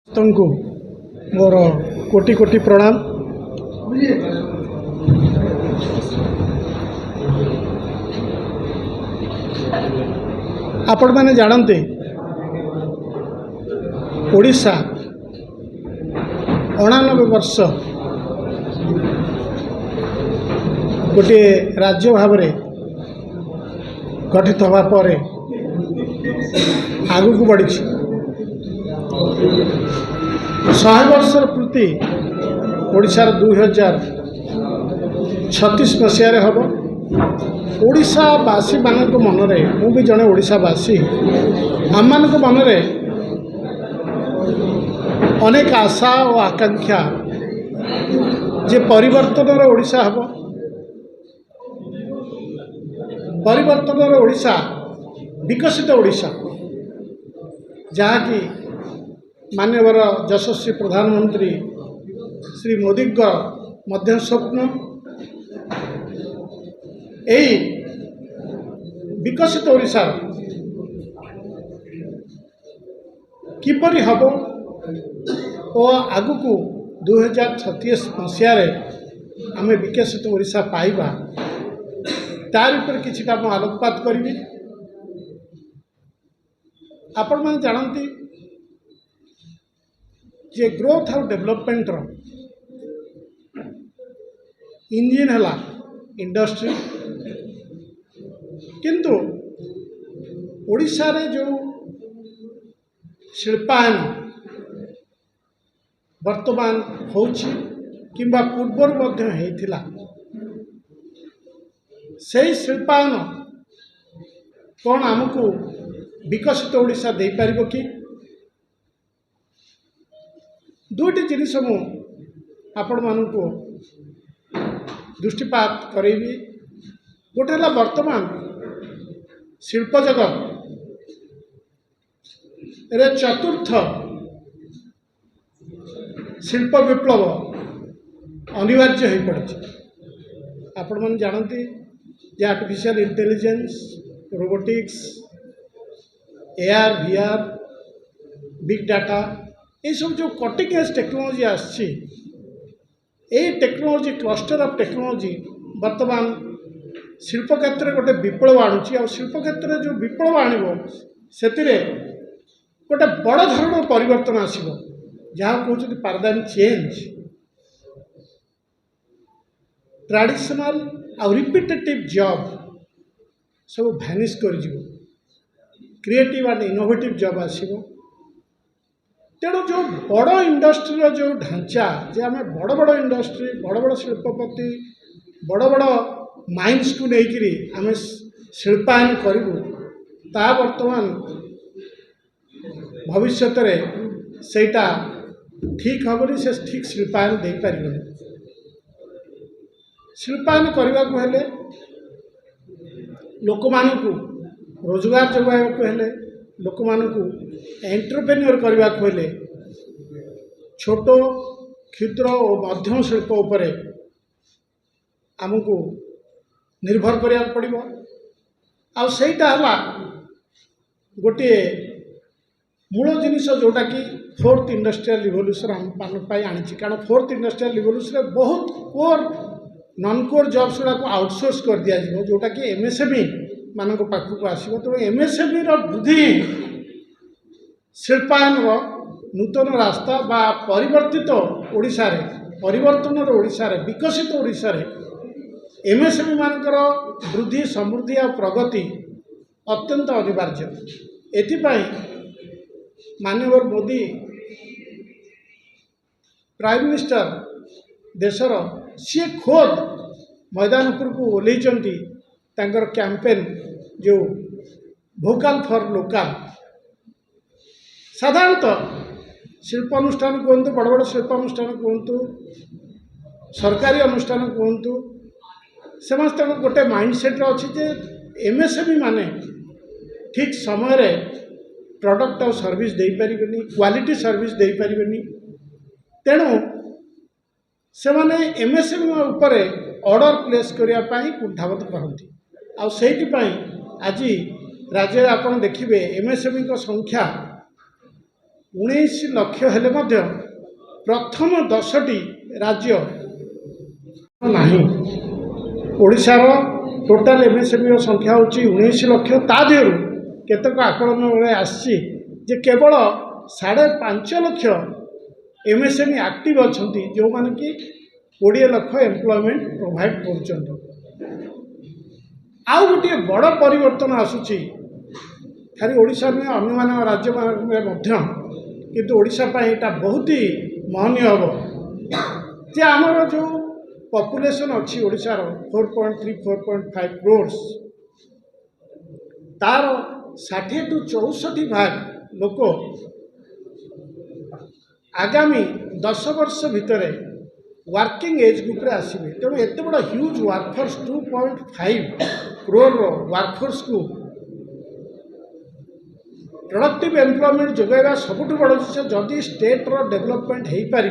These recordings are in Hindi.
तुमको मोर कोटि कोटि प्रणाम। आपण मैंने जानते ओडिशा 89 वर्ष गोटे राज्य भाव गठित हवा पर आगू बढ़ी 100 वर्षर पूर्ति ओडिशार 2036 मसीह हम। ओडिशावासी मान मनरे मु भी जड़े ओडिशावासी आम मान मनरे अनेक आशा और आकांक्षा जे परिवर्तन ओडिशा हम। परिवर्तन ओडिशा विकसित ओडिशा जहाँकि माननीय यशस्वी प्रधानमंत्री श्री मोदी मध्य स्वप्न यही विकसित ओडिशा किपरि हम और आगु को 2036 मसीह आम विकसित ओडिशा पाइबा तार ऊपर किछिटा मु आलोकपात करी। आपण मैंने जानती जे ग्रोथ और डेवलपमेंट इंजिन है इंडस्ट्री, किंतु ओडिशा रे जो शिल्पायन वर्तमान होछि किंबा पूर्वर मध्य हेतिला सही शिल्पायन कौन आमको विकसित ओडिशा दे पारिबो कि? दुईटी जिनिस मु आपण मानू दृष्टिपात करी। गोटे है वर्तमान शिल्प जगत रे चतुर्थ शिल्प विप्लव अनिवार्य हो पड़े। आपण मैंने जानती जे artificial intelligence, robotics, AR VR, big data ये सब जो कटिंग एज टेक्नोलॉजी आसी टेक्नोलॉजी क्लस्टर ऑफ टेक्नोलॉजी वर्तमान शिल्प क्षेत्र में गोटे विप्लव आणुची। आ शिल्प क्षेत्र में जो विप्लव आणिबो सेतिरे गोटे बड़ धरण परिवर्तन आसीबो जहाँ कहते पैराडाइम चेंज। ट्रेडिशनल आ रिपीटेटिव जॉब सब भैनिश कर जीवो, क्रिएटिव एंड इनोवेटिव जॉब आसीबो। तेणु जो बड़ इंडस्ट्री जो ढांचा जे आम बड़ बड़ इंडस्ट्री बड़ बड़ शिल्पपति बड़ बड़ माइंस को लेकिरी आम शिल्पायन करूँ ता वर्तमान भविष्य सेटा ठीक हेनी, से ठीक शिल्पायन दे पारे। शिल्पायन करने को हेले लोक मानू रोजगार जोगाइबा को हेले लोक मानू एंटरप्रेन्योर करने को हेले छोट क्षुद्र और मध्यम शिल्प उपरे आमको निर्भर करिया पड़िबो। आ सेटा हला गोटे मूल जिनिस जोटा कि फोर्थ इंडस्ट्रियल रिवोल्यूशन आम पाई आनी। कारण फोर्थ इंडस्ट्रियल रिवोल्यूशन बहुत कोर नॉन कोर जॉब्स गुड़ा आउटसोर्स कर दिया जाए जोटा कि एमएसएमई मान पाखक आसो। तो एमएसएमई वृद्धि शिल्पायन नूतन रास्ता बा परिवर्तित ओडिशा रे परिवर्तन ओडिशा रे विकसित ओडिशा रे एमएसएमई मानकर वृद्धि समृद्धि और प्रगति अत्यंत अनिवार्य। एथिपाई माननीय मोदी प्राइम मिनिस्टर देशर सी खोद मैदान उपरको ओल्लैचंती तांकर कैंपेन जो भोकाल फॉर लोकल। साधारणतः शिल्प अनुष्ठान कहतु बड़ बड़ शिल्प अनुष्ठान कहतु सरकारी अनुष्ठान कहतु समस्त गोटे माइंडसेट अच्छी जे एमएसएमई माने ठीक समय रे प्रोडक्ट और सर्विस दे पारिबेनी, क्वालिटी सर्विस दे पारिबेनी। तेणु से माने एमएसएमई उपरे ऑर्डर प्लेस करिया पाई कुंठाबोध करती। आ सेठी पाई आज राज्य आप देखिए एमएसएमई संख्या 19 लक्ष हेले मध्य प्रथम 10टी राज्य नहीं। ओडिशार टोटाल एमएसएमई संख्या होची 19 लक्ष। ता देहरु केतक आकलन रे आसी जे केवल 5.5 लक्ष एमएसएमई एक्टिव अछंती जो माने कि 20 लाख एम्प्लॉयमेंट प्रोवाइड कर। आउ गोटे बड़ परिवर्तन आसुची खाली ओडिशा में अन्य मान राज्य में मध्य किंतु ओडिशा पाई एटा बहुत ही महनीय हम जे आमर जो पॉपुलेशन अच्छी ओडिशार 4.3 4.5 करोड़ तार 60 टू 64 भाग लोक आगामी 10 वर्ष भितर वर्किंग एज ग्रुप रे आसवे। तेणु एत बड़ा ह्यूज वर्कफोर्स 2.5 करोड़ वर्कफोर्स को प्रोडक्टिव एम्प्लॉयमेंट जोगाइबा सबुठ बड़ जिनिस। जदि स्टेट रो डेवलपमेंट हो पार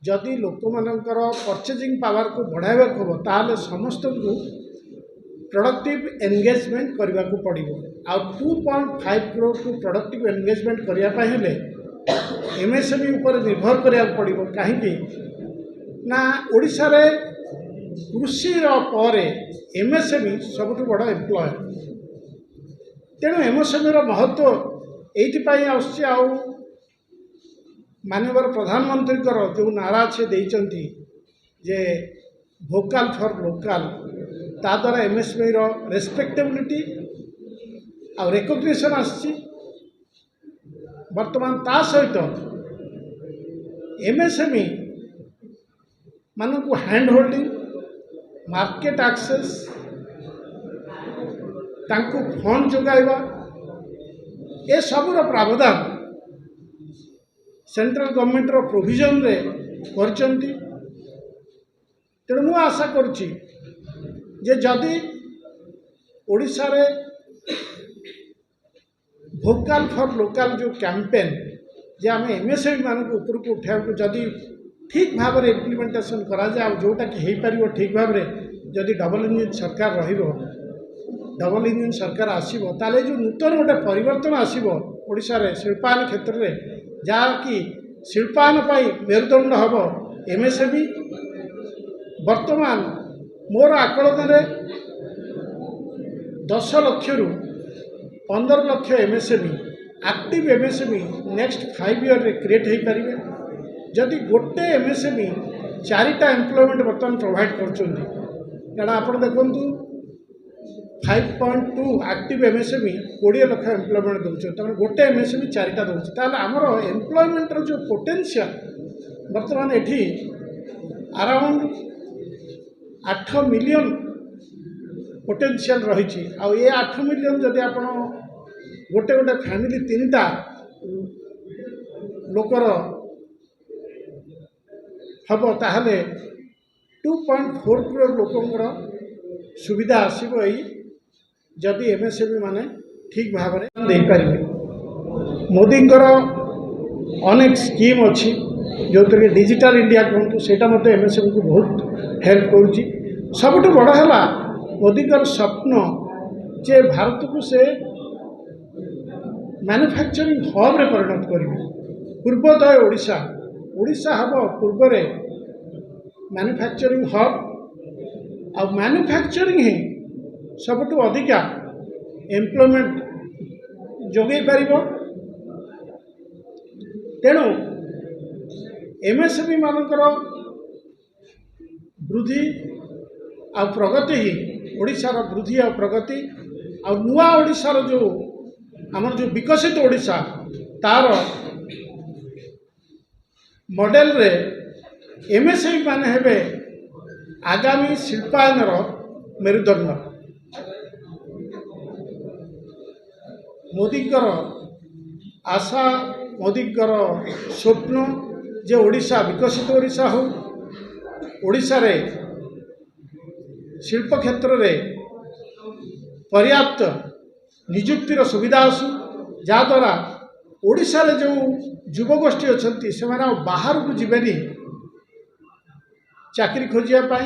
जदि लोक मानकर परचेजिंग पावर को बढ़ावा हम ताले समस्त को प्रोडक्टिव एंगेजमेंट करने को पड़ो। आ 2.5 करोड़ को प्रोडक्टिव एंगेजमेंट करने एमएसएमई उपर निर्भर करा पड़ो। कहीं ना ओडिशा रे कृषि पर एमएसएमई सबुठ बड़ एम्प्लॉयर। तेणु एमएसएमई महत्व ये आसुची। आ माननीय प्रधानमंत्री जो नारा से देइचंती जे भोकाल फॉर लोकल ता द्वारा एमएसएमई रेस्पेक्टेबिलिटी आ रिकग्निशन आसी। वर्तमान ता सहित एमएसएमई मानू हैंड होल्डिंग मार्केट एक्सेस तांको फंड जोगाइबा ए सबुर प्रावधान सेंट्रल गवर्नमेंट रो प्रोविजन रे करचंती। तेणु मु आशा करुच्ची जे जदि ओडिशा रे भोकाल फॉर लोकल जो कैंपेन जे आम एमएसएमई मान ऊपर को उठा जदि ठीक भाव में इम्प्लीमेंटेशन करा जाए जोटा कि हो पार ठीक भाव में जदि डबल इंजिन सरकार डबल इंजिन सरकार आसो ताले जो नूतन गोटे परिवर्तन आसो ओडिशा रे शिल्पायन क्षेत्र में जहाँकि शिल्पायन मेरुदंड हम एमएसएमई। वर्तमान मोर आकलन में 10 लक्ष रु 15 लक्ष MSME active MSME next 5 year रे क्रिएट हो पारे। जदि गोटे एमएसएमई 4टा एम्प्लॉयमेंट बर्तमान प्रोवाइड कर आप देखु 5.2 एक्टिव एमएसएमई 20 लाख एम्प्लॉयमेंट दौर गोटे एमएसएमई 4टा दौर आमर एम्प्लॉयमेंट जो पोटेंशियल बर्तमान एठी अराउंड 8 मिलियन पोटेंशियल रही। आ ये 8 मिलियन जदि आप गोटे गोटे फैमिली 3टा लोकर हम ताहले 2.4 करोड़ लोकंर सुविधा आसो जदि एमएसएमई माने ठीक भाव में दे पारे। मोदी अनेक स्कीम अच्छी जो थे डिजिटल इंडिया कहतु सेटा मत एमएसएमई को बहुत हेल्प करुच्ची। सबुठ बड़ है मोदी स्वप्न जे भारत को से मैन्युफैक्चरिंग हब रे परिणत करेंगे। पूर्वोदय ओडिशा ओडिशा हम पूर्व मैन्युफैक्चरिंग हब आ मैन्युफैक्चरिंग ही सबुठ अधिका एम्प्लॉयमेंट जोगे पार। तेणु एमएसएमई मानकर वृद्धि आ प्रगति ही ओडिशार वृद्धि आ प्रगति आ नुआ ओडिशार जो आमर जो विकसित ओडिशा तार मॉडल रे एमएसएमई माने हेबे आगामी शिल्पायन मेरुदंड। मोदीकर आशा मोदीकर स्वप्न जे ओडिशा विकसित ओडिशा हो ओडिशा रे शिल्प क्षेत्र रे पर्याप्त निजुक्तिर सुविधा आसू जहाँद्वारा ओडिशा रे जो युवगोष्ठी अच्छी से बाहर को जीवेनी चाकरी खोजापी।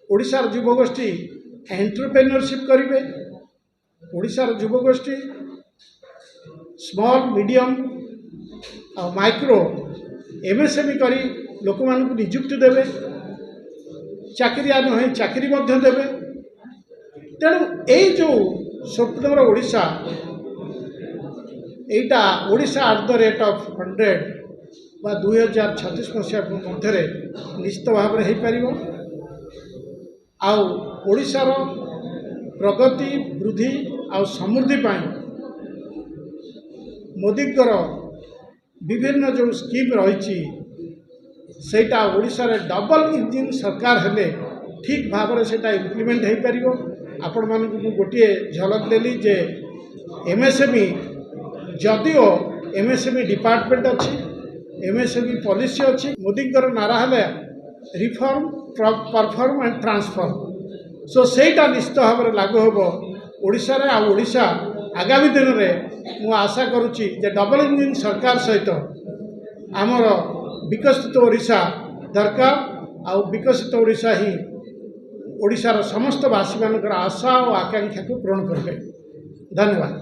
ओडिशार युवगोष्ठी एंटरप्रेन्योरशिप करेंगे। ओडिशार युवगोष्ठी स्मॉल मीडियम आ माइक्रो एमएसएमई करी लोक मानक निजुक्ति देवे चाकरिया नहे चाकरी मध्य देवे। तेणु यही जो स्वप्नर ओडिशा एटा Odisha at the rate of 100 बा 2036 मसीहा मध्य निश्चित भाव में हो पार। ओडिशार प्रगति वृद्धि आ समृद्धि पाई मोदीकर विभिन्न जो स्कीम रही सेटा ओडिशा रे डबल इंजिन सरकार हेले ठीक भाव में सेटा इम्प्लीमेंट हो पार। आपण मानक गोटे झलक देली जे एमएसएमई जदिओ एमएसएमई डिपार्टमेंट अच्छी एमएसएमई पॉलिसी अच्छी मोदीकर नारा है रिफॉर्म परफॉर्म एंड ट्रांसफॉर्म। सो सेटा निश्चित भाव में लागू होबो ओडिशा रे। आ ओडिशा आगामी दिन में मु आशा करुच्ची जे डबल इंजिन सरकार सहित आमर विकसित ओडिशा दरकार। आ विकसित ओडिशा ही ओडिशार समस्त वासी मानकर आशा और आकांक्षा को पूरण करेंगे। धन्यवाद।